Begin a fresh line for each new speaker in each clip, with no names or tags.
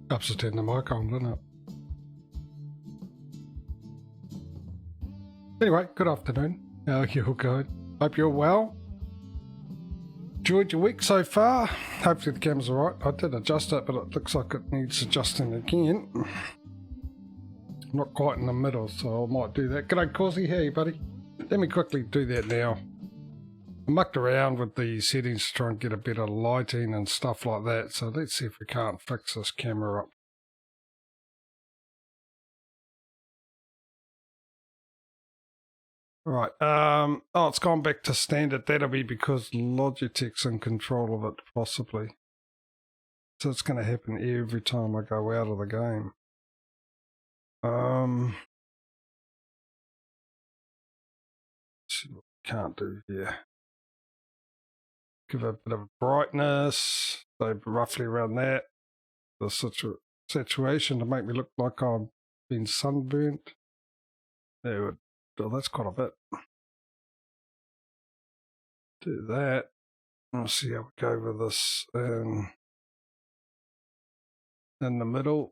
Helps to turn the mic on, doesn't it? Anyway, good afternoon. How are you all going? Hope you're well. Enjoyed your week so far? Hopefully the camera's alright. I did adjust it, but it looks like it needs adjusting again. Not quite in the middle, so I might do that. G'day, Causey. How are you, buddy? Let me quickly do that now. I mucked around with the settings to try and get a better lighting and stuff like that, so let's see if we can't fix this camera up. Right, oh, it's gone back to standard. That'll be because Logitech's in control of it, possibly. So it's going to happen every time I go out of the game. See what we can't do here. Give it a bit of brightness, so roughly around that. The situation to make me look like I've been sunburnt. There we go. Oh, that's quite a bit. Do that. I'll see how we go with this in the middle.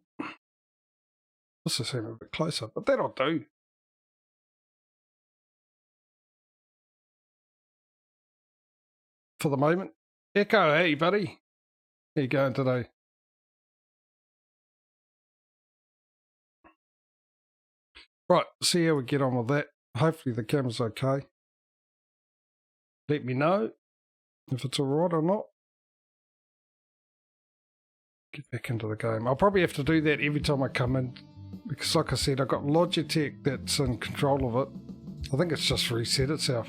This is seem a bit closer, but that'll do. For the moment. Echo, hey buddy. How you going today? Right, see how we get on with that. Hopefully the camera's okay. Let me know if it's alright or not. Get back into the game. I'll probably have to do that every time I come in, because like I said, I've got Logitech that's in control of it. I think it's just reset itself.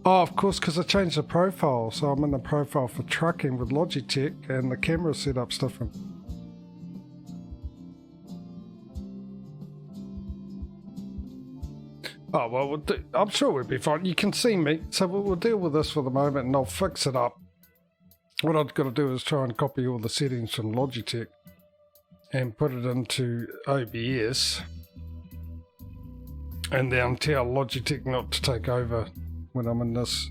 Oh, of course, because I changed the profile, so I'm in the profile for trucking with Logitech, and the camera setup's different. Oh, well, I'm sure we'll be fine. You can see me, so we'll deal with this for the moment, and I'll fix it up. What I've got to do is try and copy all the settings from Logitech and put it into OBS, and then tell Logitech not to take over when I'm in this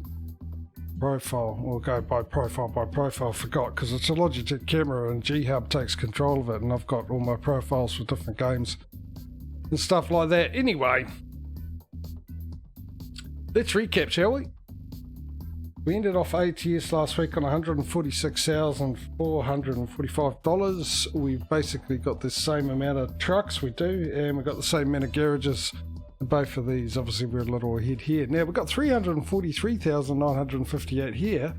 profile. We'll go by profile by profile. Forgot, because it's a Logitech camera and G-Hub takes control of it, and I've got all my profiles for different games and stuff like that. Anyway, let's recap, shall we? We ended off ATS last week on $146,445. We've basically got the same amount of trucks, we do, and we've got the same amount of garages. Both of these, obviously, we're a little ahead here. Now, we've got 343,958 here,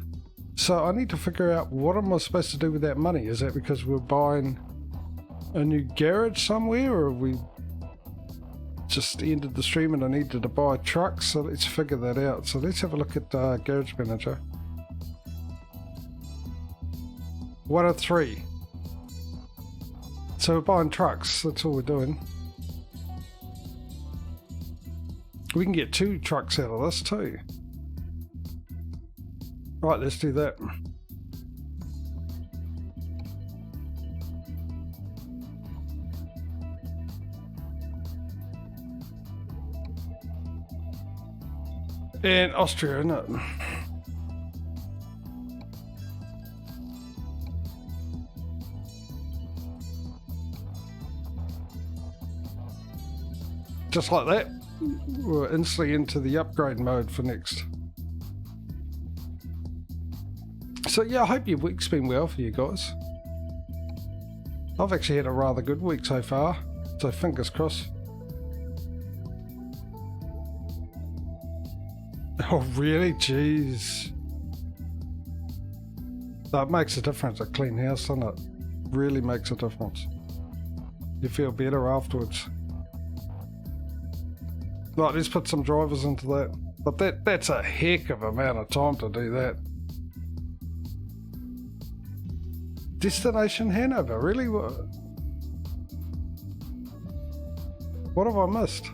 so I need to figure out what am I supposed to do with that money. Is that because we're buying a new garage somewhere, or have we just ended the stream and I needed to buy trucks? So let's figure that out. So let's have a look at Garage Manager. 103. So we're buying trucks, that's all we're doing. We can get 2 trucks out of this too. Right, let's do that. And Austria, isn't it? Just like that. We're instantly into the upgrade mode for next. So yeah, I hope your week's been well for you guys. I've actually had a rather good week so far, so fingers crossed. Oh really? Jeez. That makes a difference, a clean house, doesn't it? Really makes a difference. You feel better afterwards. Right, let's put some drivers into that. But that's a heck of an amount of time to do that. Destination Hanover, really? What have I missed?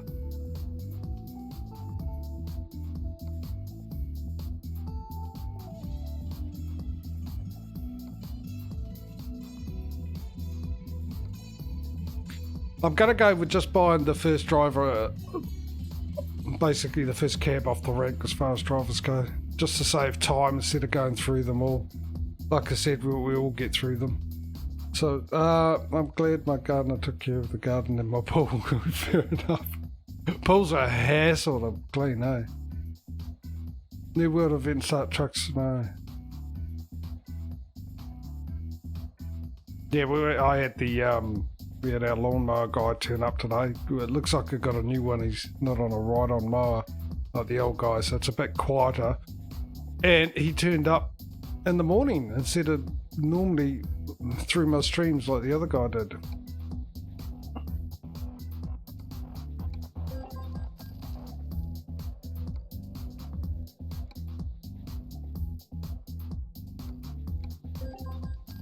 I'm going to go with just buying the first driver, basically the first cab off the rank as far as drivers go, just to save time instead of going through them all. like I said, we'll all get through them. So I'm glad my gardener took care of the garden and my pool. Fair enough. Pools are a hassle to clean, eh? New World event start trucks, no. Yeah, I had we had our lawnmower guy turn up today. It looks like I got a new one. He's not on a ride-on mower like the old guy, so it's a bit quieter. And he turned up in the morning instead of normally through my streams like the other guy did.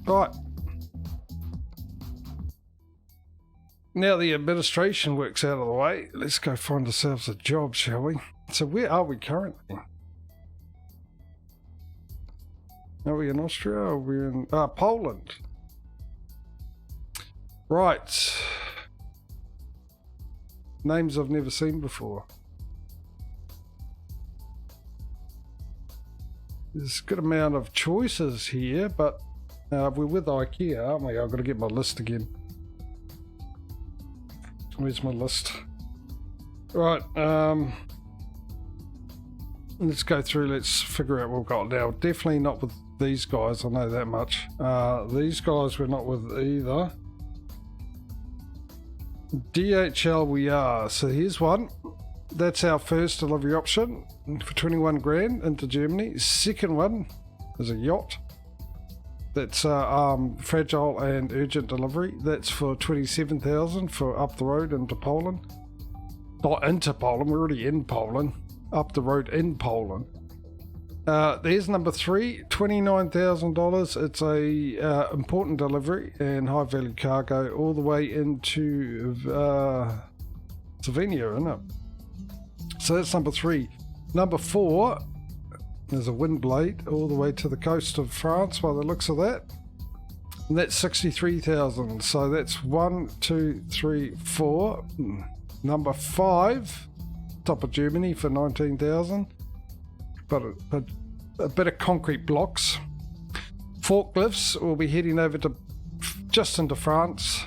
Right. Now the administration work's out of the way, let's go find ourselves a job, shall we? So where are we currently? Are we in Austria or are we in Poland? Right. Names I've never seen before. There's a good amount of choices here, but we're with IKEA, aren't we? I've got to get my list again. Where's my list? Right, let's go through, let's figure out what we've got now. Definitely not with these guys, I know that much. These guys we're not with either. DHL we are, so here's one. That's our first delivery option for 21 grand into Germany. Second one is a yacht. That's fragile and urgent delivery. That's for 27,000 for up the road into Poland. Not into Poland, we're already in Poland. Up the road in Poland. There's number 3, $29,000. It's a important delivery and high value cargo all the way into Slovenia, isn't it? So that's number 3. Number 4. There's a wind blade all the way to the coast of France by the looks of that. And that's 63,000. So that's 1, 2, 3, 4. Number 5, top of Germany for 19,000. But a bit of concrete blocks. Forklifts will be heading over to just into France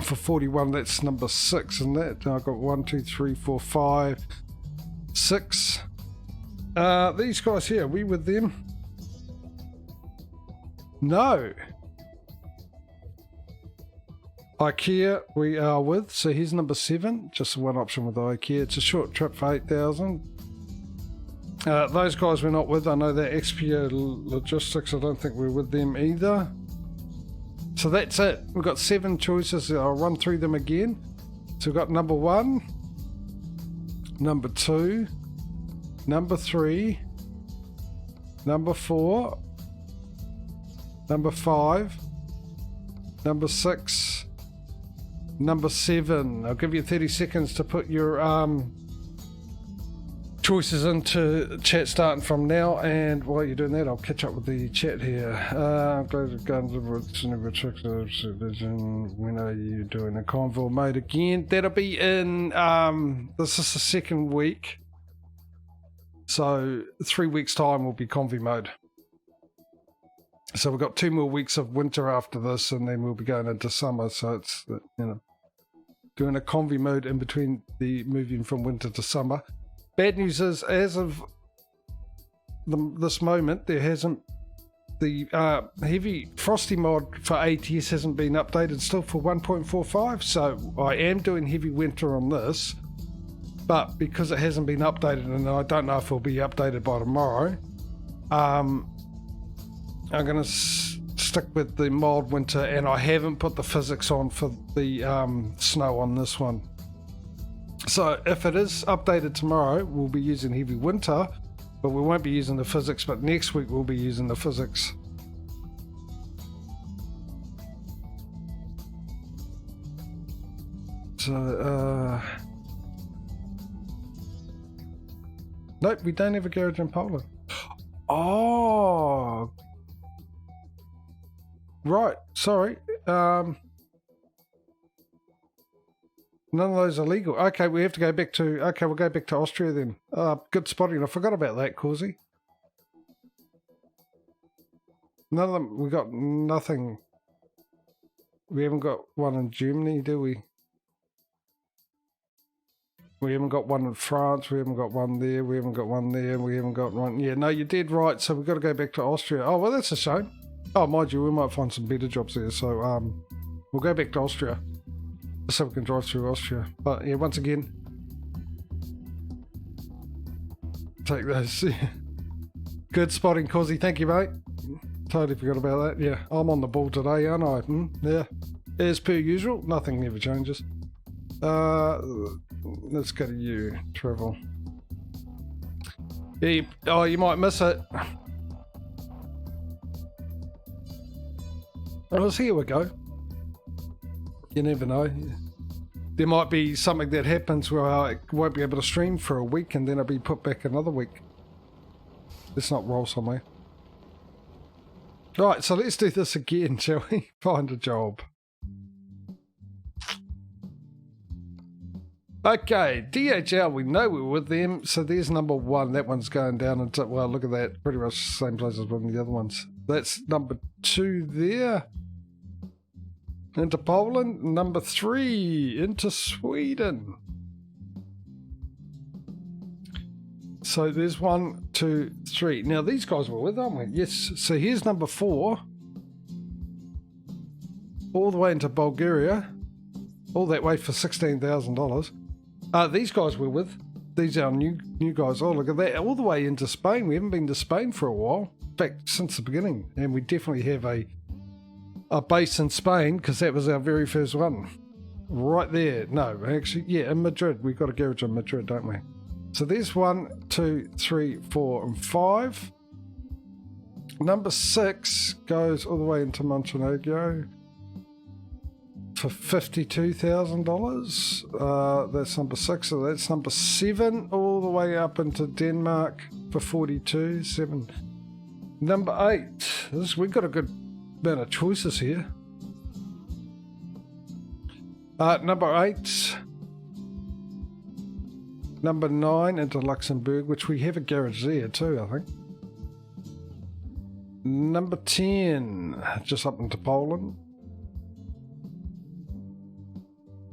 for 41. That's number 6 in that. I've got 1, 2, 3, 4, 5, 6. These guys here, are we with them? No. IKEA we are with, so here's number 7, just one option with IKEA. It's a short trip for 8,000. Those guys we're not with, I know that XPO Logistics, I don't think we're with them either. So that's it, we've got 7 choices, I'll run through them again. So we've got number 1, number 2, number 3, number 4, number 5, number 6, number 7. I'll give you 30 seconds to put your choices into chat starting from now, and while you're doing that I'll catch up with the chat here. When are you doing a convoy mode again? That'll be in this is the second week. So 3 weeks time will be convoy mode. So we've got 2 more weeks of winter after this, and then we'll be going into summer. So it's, you know, doing a convoy mode in between the moving from winter to summer. Bad news is, as of this moment, there hasn't the heavy frosty mod for ATS hasn't been updated still for 1.45. So I am doing heavy winter on this. But because it hasn't been updated, and I don't know if it'll be updated by tomorrow, I'm going to stick with the mild winter, and I haven't put the physics on for the snow on this one. So if it is updated tomorrow, we'll be using heavy winter, but we won't be using the physics, but next week we'll be using the physics. So, nope, we don't have a garage in Poland. Oh, right. Sorry. None of those are legal. Okay, we have to go back to. Okay, we'll go back to Austria then. Good spotting. I forgot about that, Causey. None of them, we got nothing. We haven't got one in Germany, do we? We haven't got one in France, we haven't got one there, we haven't got one there, we haven't got one... Yeah, no, you did right, so we've got to go back to Austria. Oh, well, that's a shame. Oh, mind you, we might find some better jobs there, so we'll go back to Austria. So we can drive through Austria. But yeah, once again, take those. Good spotting, Causey. Thank you, mate. Totally forgot about that. Yeah, I'm on the ball today, aren't I? Yeah. As per usual, nothing ever changes. Let's go to you, travel. Yeah, oh, you might miss it. Oh, so here we go. You never know. There might be something that happens where I won't be able to stream for a week and then I'll be put back another week. Let's not roll somewhere. Right, so let's do this again, shall we? Find a job. Okay, DHL, we know we're with them, so there's number one. That one's going down into, well, look at that, pretty much the same place as one of the other ones. That's number two there. Into Poland. Number three, into Sweden. So there's 1, 2, 3. Now these guys were with, aren't we? Yes, so here's number four. All the way into Bulgaria. All that way for $16,000. These guys we're with, these are our new guys. Oh, look at that. All the way into Spain. We haven't been to Spain for a while. In fact, since the beginning. And we definitely have a base in Spain because that was our very first one. Right there. No, actually, yeah, in Madrid. We've got a garage in Madrid, don't we? So there's 1, 2, 3, 4, and 5. Number 6 goes all the way into Montenegro for $52,000. That's number 6. So that's number 7, all the way up into Denmark for 42. 7. Number 8. We've got a good amount of choices here. Number 8. Number 9 into Luxembourg, which we have a garage there too, I think. Number 10, just up into Poland.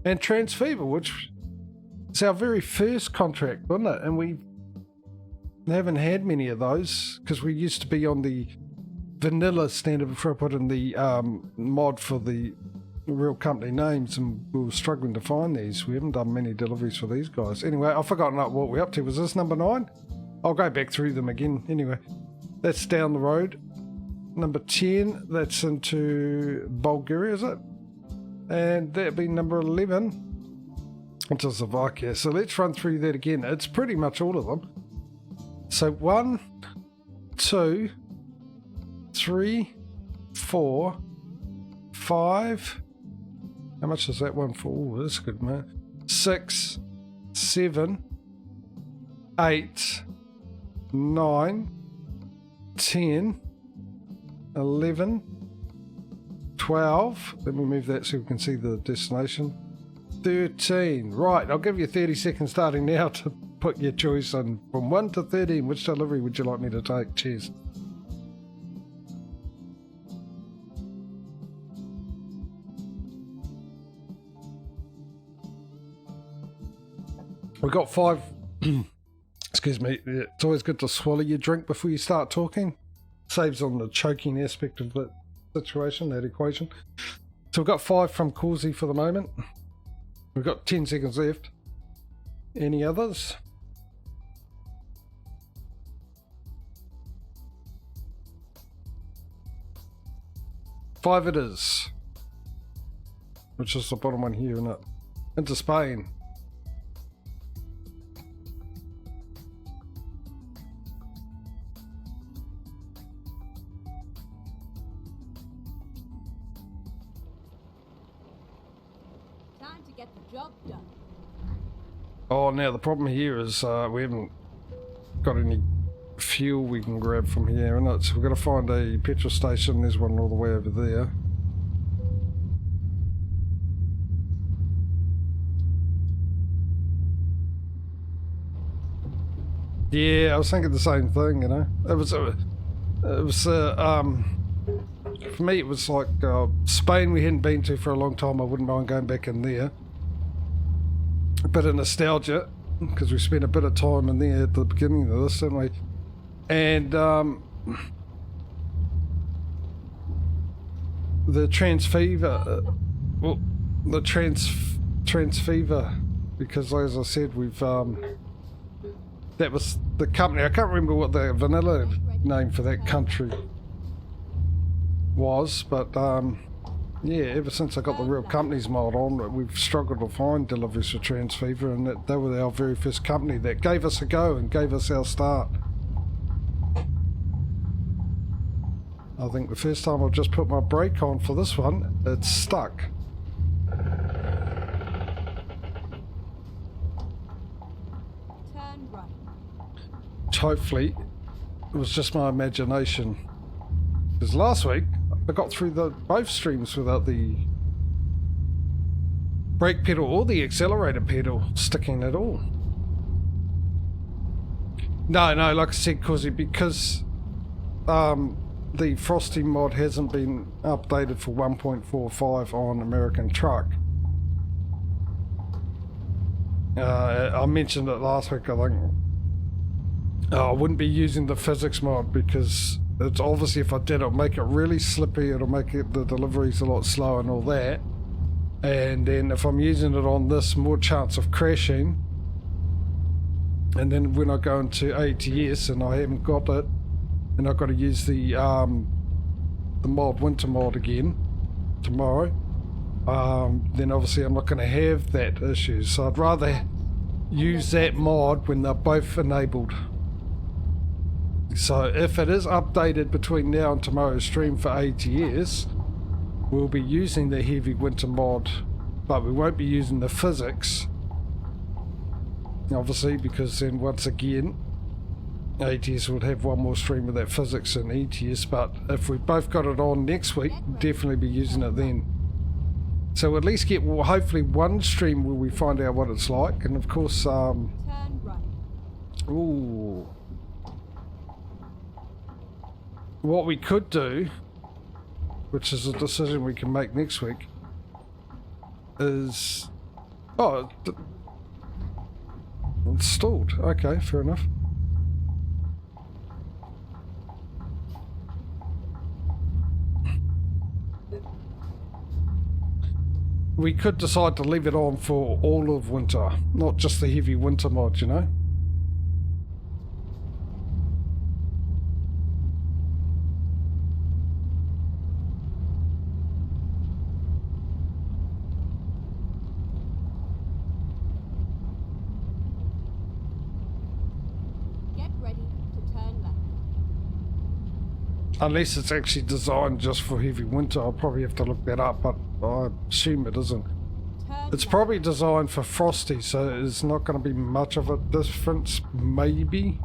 And Transfever, which is our very first contract, wasn't it? And we haven't had many of those because we used to be on the vanilla standard before I put in the mod for the real company names, and we were struggling to find these. We haven't done many deliveries for these guys. Anyway, I've forgotten what we're up to. Was this number 9? I'll go back through them again. Anyway, that's down the road. Number 10, that's into Bulgaria, is it? And that'd be number 11 into Slovakia. So let's run through that again. It's pretty much all of them. So 1, 2, 3, 4, 5. How much is that one for? Oh, that's good, man. 6, 7, 8, 9, 10, 11, 12. Let me move that so we can see the destination. 13. Right, I'll give you 30 seconds starting now to put your choice on from 1 to 13. Which delivery would you like me to take? Cheers. We've got 5. Excuse me. It's always good to swallow your drink before you start talking. Saves on the choking aspect of the situation, that equation. So we've got 5 from Causey for the moment. We've got 10 seconds left. Any others? Five it is. Which is the bottom one here, isn't it? Into Spain. Oh, now the problem here is we haven't got any fuel we can grab from here, innit? So we've got to find a petrol station. There's one all the way over there. Yeah, I was thinking the same thing, you know. It was For me, it was like Spain we hadn't been to for a long time. I wouldn't mind going back in there. A bit of nostalgia, because we spent a bit of time in there at the beginning of this, didn't we? And the transfever, well, the transfever, because as I said, we've that was the company. I can't remember what the vanilla name for that country was, but yeah, ever since I got the Real Companies mod on, we've struggled to find deliveries for Transfever, and they were our very first company that gave us a go and gave us our start. I think the first time I've just put my brake on for this one, it's stuck.
Turn right.
Hopefully, it was just my imagination. Because last week, I got through both streams without the brake pedal or the accelerator pedal sticking at all. No, like I said, Cauzy, because the Frosty mod hasn't been updated for 1.45 on American Truck. I mentioned it last week, I think. I wouldn't be using the physics mod because it's obviously, if I did, it'll make it really slippy, it'll make the deliveries a lot slower and all that. And then if I'm using it on this, more chance of crashing. And then when I go into ATS and I haven't got it, and I've got to use the mod, winter mod again tomorrow, then obviously I'm not going to have that issue. So I'd rather use that mod when they're both enabled. So if it is updated between now and tomorrow's stream for ATS, we'll be using the heavy winter mod, but we won't be using the physics, obviously, because then once again ATS would have one more stream of that physics in ETS. But if we both got it on next week, we'll definitely be using it then. So we'll at least get hopefully one stream where we find out what it's like. And of course,
Turn right.
ooh, what we could do, which is a decision we can make next week, is it's stalled. Okay, fair enough. We could decide to leave it on for all of winter, not just the heavy winter mod, you know?
Get ready to turn left.
Unless it's actually designed just for heavy winter, I'll probably have to look that up, but I assume it isn't.
Turn
It's
left.
probably designed for Frosty, so it's not going to be much of a difference, maybe.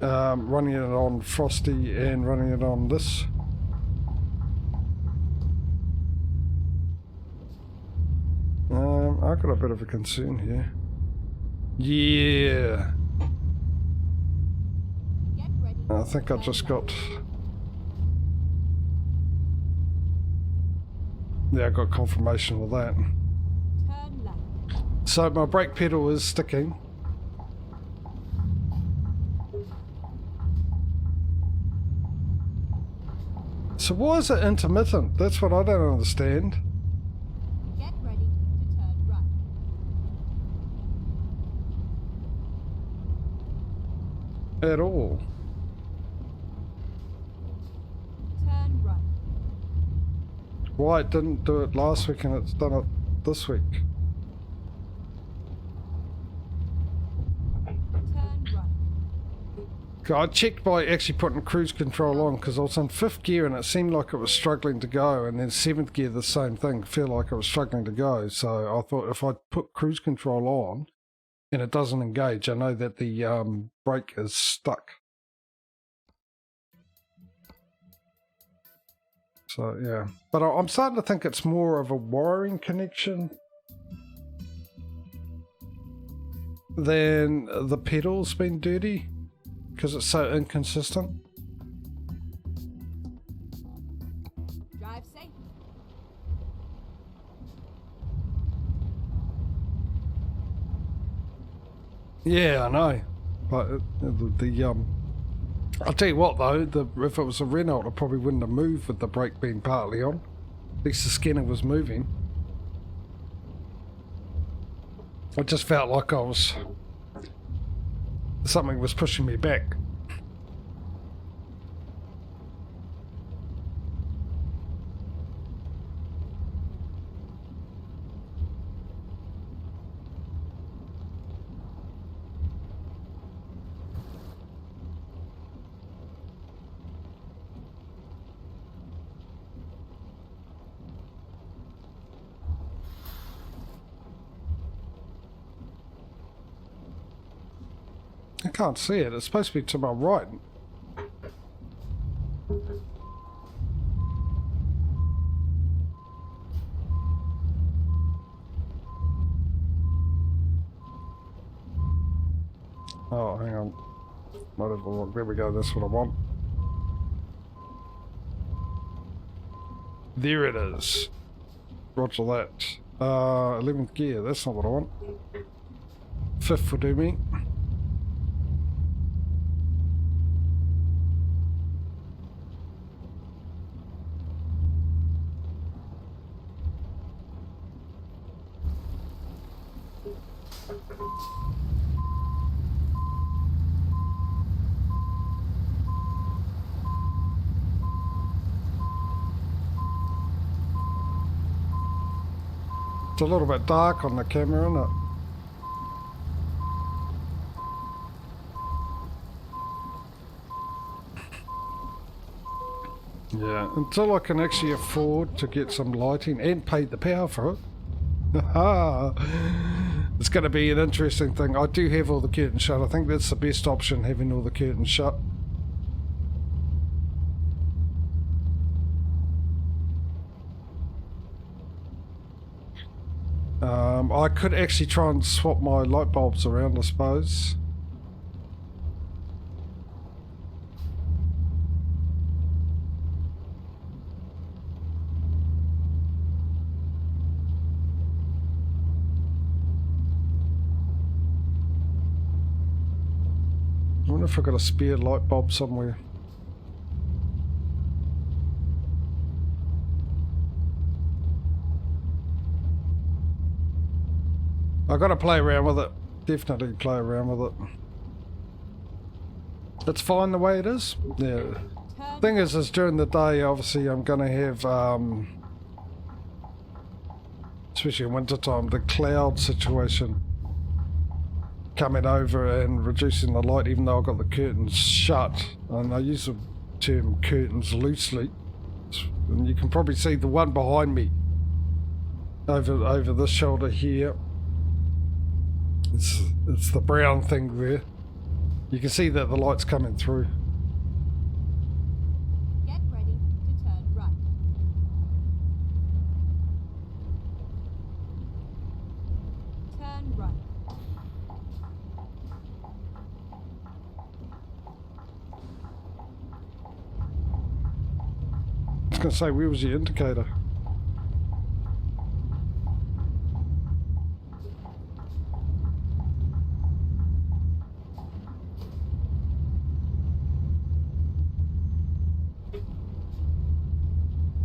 Running it on Frosty and running it on this. I've got a bit of a concern here. Yeah.
Get ready.
I think I just got... Yeah, I got confirmation of that.
Turn left.
So my brake pedal is sticking. So why is it intermittent? That's what I don't understand.
Get ready to turn right.
At all.
Turn right.
Why it didn't do it last week and it's done it this week.
Turn right.
I checked by actually putting cruise control on because I was in 5th gear and it seemed like it was struggling to go, and then 7th gear the same thing, feel like it was struggling to go. So I thought if I put cruise control on and it doesn't engage, I know that the brake is stuck. So yeah, but I'm starting to think it's more of a wiring connection than the pedal's been dirty, because it's so inconsistent.
Drive safe.
Yeah, I know. But I'll tell you what though, if it was a Renault, I probably wouldn't have moved with the brake being partly on. At least the scanner was moving. I just felt like something was pushing me back. I can't see it. It's supposed to be to my right. Oh, hang on. Whatever. There we go. That's what I want. There it is. Roger that. 11th gear. That's not what I want. 5th will do me. It's a little bit dark on the camera, isn't it? Yeah, until I can actually afford to get some lighting and pay the power for it. It's going to be an interesting thing. I do have all the curtains shut. I think that's the best option, having all the curtains shut. I could actually try and swap my light bulbs around, I suppose. I wonder if I've got a spare light bulb somewhere. I've got to play around with it. Definitely play around with it. It's fine the way it is. Yeah. Thing is during the day, obviously, I'm going to have, especially in winter time, the cloud situation coming over and reducing the light, even though I've got the curtains shut. And I use the term curtains loosely. And you can probably see the one behind me over this shoulder here. It's the brown thing there. You can see that the light's coming through.
Get ready to turn right. Turn right.
I was going to say, where was the indicator?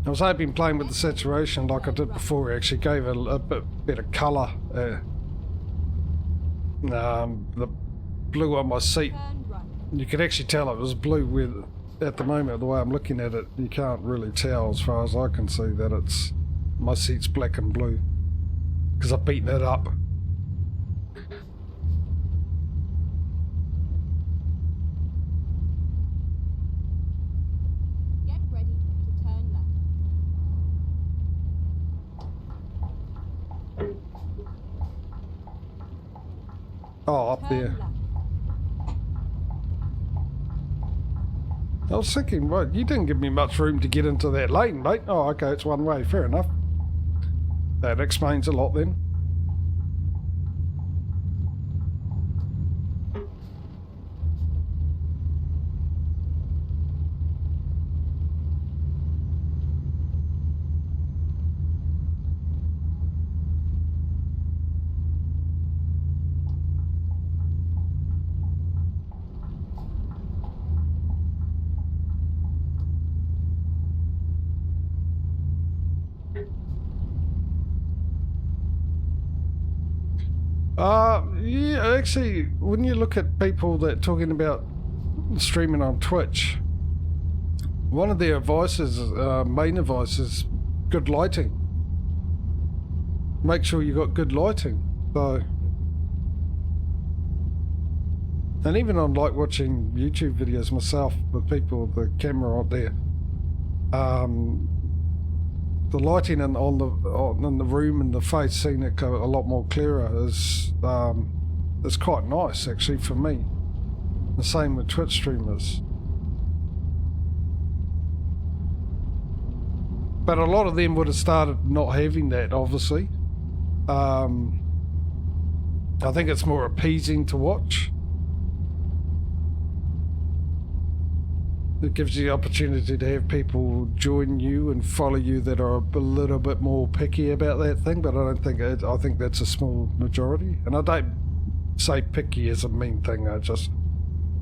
I was hoping playing with the saturation like I did before actually gave it a bit better colour. The blue on my seat,
Turn right.
you could actually tell it was blue with, at the moment, the way I'm looking at it, you can't really tell as far as I can see that it's, my seat's black and blue. Because I've beaten it up.
Get ready to turn left.
Oh, up there.
Turn left.
I was thinking, right, you didn't give me much room to get into that lane, mate. Oh, okay, it's one way, fair enough. That explains a lot then. Yeah, actually, when you look at people that talking about streaming on Twitch, one of their advices, main advice is good lighting. Make sure you got good lighting. So, and even on like watching YouTube videos myself with people with the camera out there, the lighting in the room and the face, seeing it go a lot more clearer is quite nice actually for me. The same with Twitch streamers. But a lot of them would have started not having that, obviously. I think it's more appeasing to watch. It gives you the opportunity to have people join you and follow you that are a little bit more picky about that thing, but I think that's a small majority. And I don't say picky as a mean thing, I just,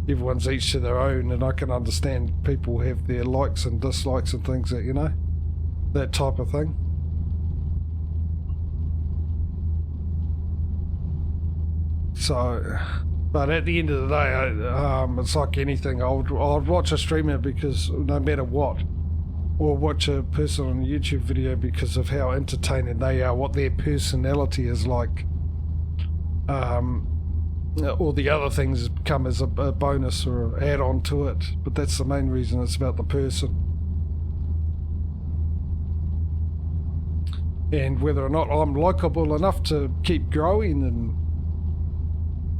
everyone's each to their own, and I can understand people have their likes and dislikes and things that, you know, that type of thing. So, but at the end of the day, it's like anything. I'd watch a streamer because no matter what, or watch a person on a YouTube video because of how entertaining they are, what their personality is like. All the other things come as a bonus or add on to it, but that's the main reason. It's about the person. And whether or not I'm likable enough to keep growing and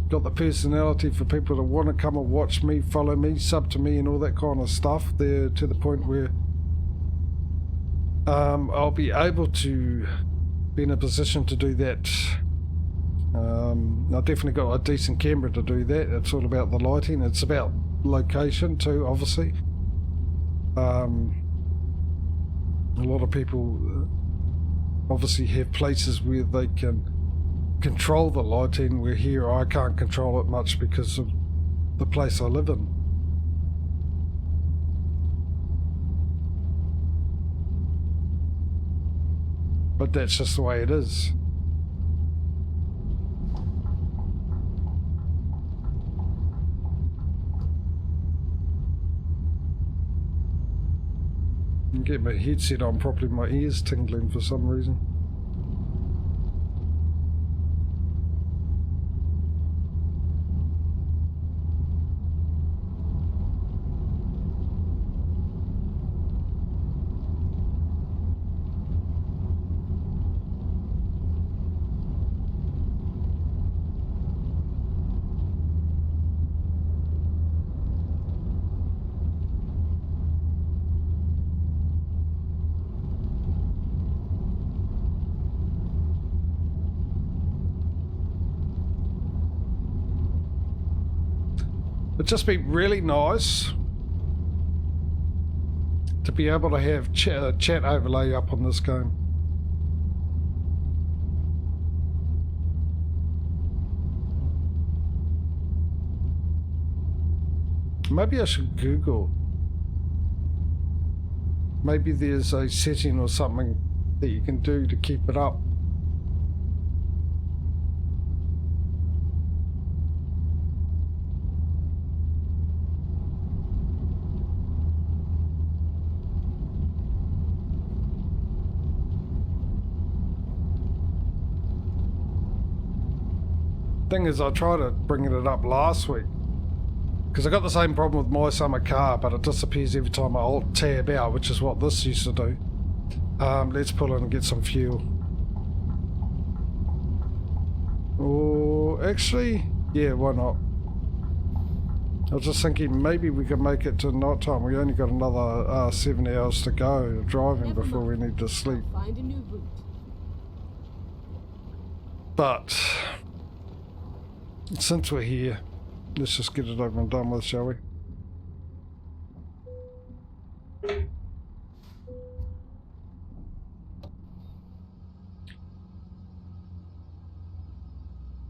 got the personality for people to want to come and watch me, follow me, sub to me and all that kind of stuff, there to the point where I'll be able to be in a position to do that. I've definitely got a decent camera to do that. It's all about the lighting. It's about location too, obviously. A lot of people obviously have places where they can control the lighting, where here I can't control it much because of the place I live in. But that's just the way it is. I can get my headset on properly, my ears tingling for some reason. It'd just be really nice to be able to have chat overlay up on this game. Maybe I should Google. Maybe there's a setting or something that you can do to keep it up. Thing is, I tried to bring it up last week because I got the same problem with my summer car, but it disappears every time I alt tab out, which is what this used to do. Let's pull in and get some fuel. Or actually, yeah, why not? I was just thinking maybe we could make it to night time. We only got another 7 hours to go driving before we need to sleep.
Find a new route.
But since we're here, let's just get it over and done with, shall we?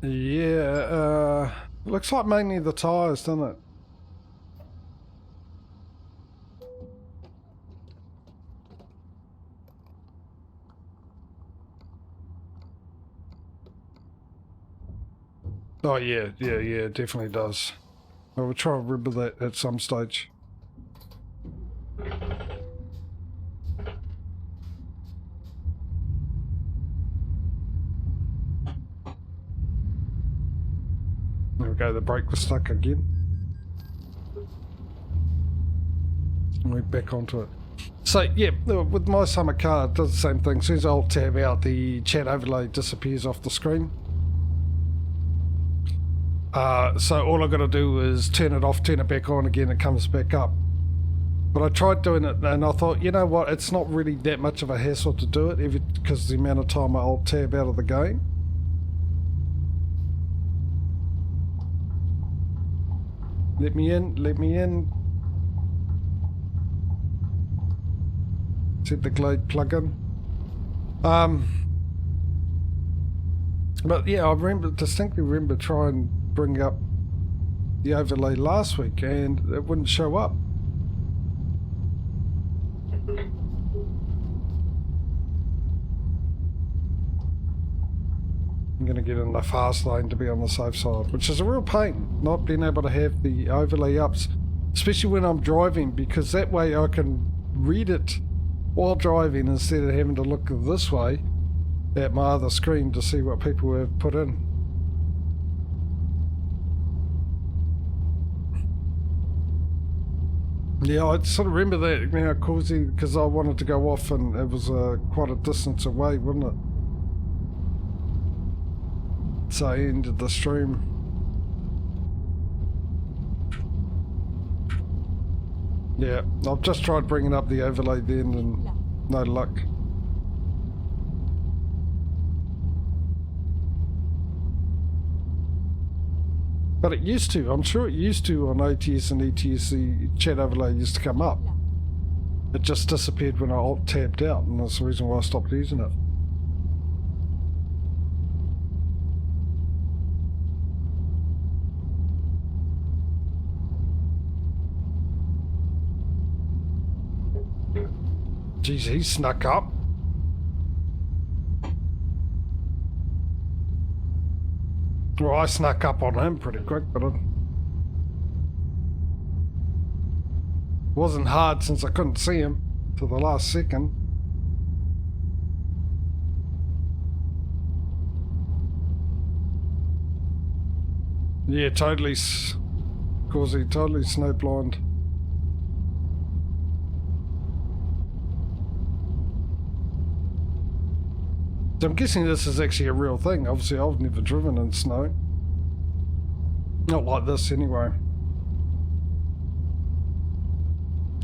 Yeah, looks like mainly the tyres, doesn't it? Oh yeah, it definitely does. I will try and remember that at some stage. There we go, the brake was stuck again. And we're back onto it. So yeah, with my summer car, it does the same thing. As soon as I alt tab out, the chat overlay disappears off the screen. So all I've got to do is turn it off, turn it back on again, it comes back up. But I tried doing it and I thought, you know what, it's not really that much of a hassle to do it because of the amount of time I alt tab out of the game. Let me in, let me in. Set the Glade plug-in. But yeah, I distinctly remember trying to bring up the overlay last week and it wouldn't show up. I'm going to get in the fast lane to be on the safe side, which is a real pain, not being able to have the overlay ups, especially when I'm driving, because that way I can read it while driving instead of having to look this way at my other screen to see what people have put in. Yeah, I sort of remember that now, Causey, because I wanted to go off and it was quite a distance away, wasn't it? So I ended the stream. Yeah, I've just tried bringing up the overlay then and no luck. But it used to, I'm sure it used to on OTS and ETS, the chat overlay used to come up. It just disappeared when I alt tabbed out, and that's the reason why I stopped using it. Jeez, he snuck up. Well, I snuck up on him pretty quick, but it wasn't hard since I couldn't see him till the last second. Yeah, totally, Causey, totally snowblind. So I'm guessing this is actually a real thing. Obviously, I've never driven in snow. Not like this, anyway.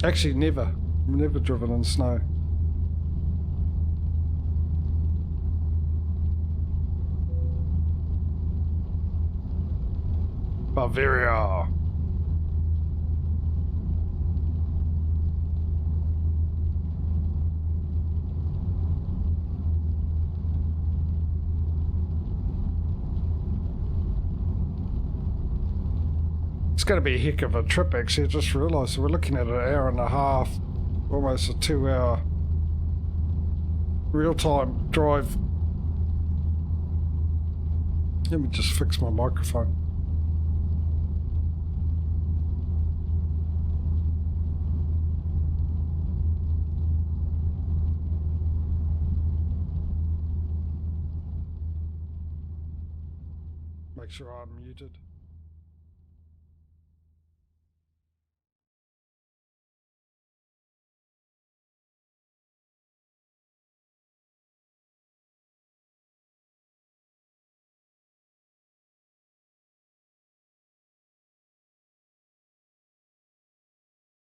Actually, never. Never driven in snow. Bavaria. It's going to be a heck of a trip, actually. I just realised we're looking at an hour and a half, almost a 2-hour real-time drive. Let me just fix my microphone. Make sure I'm muted.